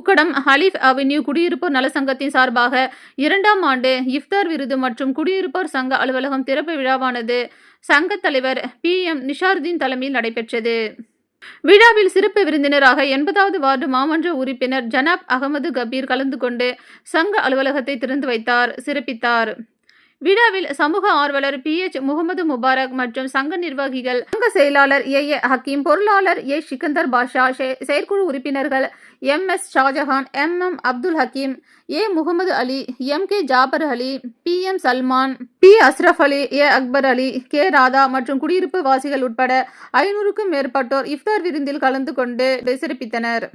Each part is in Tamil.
உக்கடம் ஹலீஃப் அவென்யூ குடியிருப்போர் நலசங்கத்தின் சார்பாக 2ஆம் ஆண்டு இஃப்தார் விருது மற்றும் குடியிருப்போர் சங்க அலுவலகம் திறப்பு விழாவானது சங்கத் தலைவர் PM நிஷாருதீன் தலைமையில் நடைபெற்றது. விழாவில் சிறப்பு விருந்தினராக 80வது வார்டு மாமன்ற உறுப்பினர் ஜனாப் அகமது கபீர் கலந்து கொண்டு சங்க அலுவலகத்தை திறந்து வைத்தார், சிறப்பித்தார். விழாவில் சமூக ஆர்வலர் PH முகமது முபாரக் மற்றும் சங்க நிர்வாகிகள், சங்க செயலாளர் AA ஹக்கீம், பொருளாளர் A சிக்கந்தர் பாஷா, செயற்குழு உறுப்பினர்கள் MS Shahjahan, MM Abdul Hakeem, A Mohammed Ali, MK Jafar Ali, PM Salman, P Ashraf Ali, A Akbar Ali, K Radha மற்றும் குடியிருப்பு வாசிகள் உட்பட 500க்கும் மேற்பட்டோர் இஃப்தார் விருந்தில் கலந்து கொண்டு சிறப்பித்தனர்.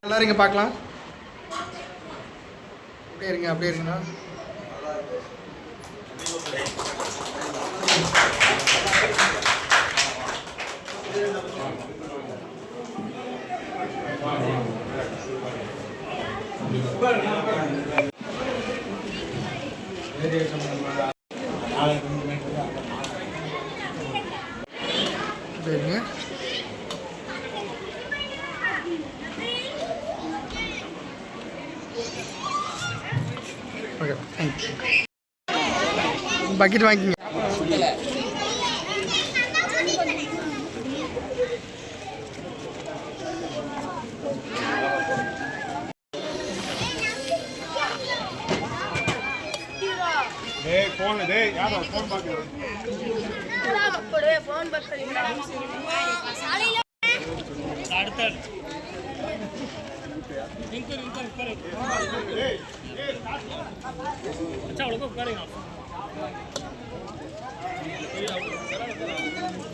எல்லாரும் இங்கே பார்க்கலாம். அப்படியே இருங்க, அப்படியே இருங்கண்ணா. ஓகே, பக்கெட் வாங்கிக்கங்க. अच्छा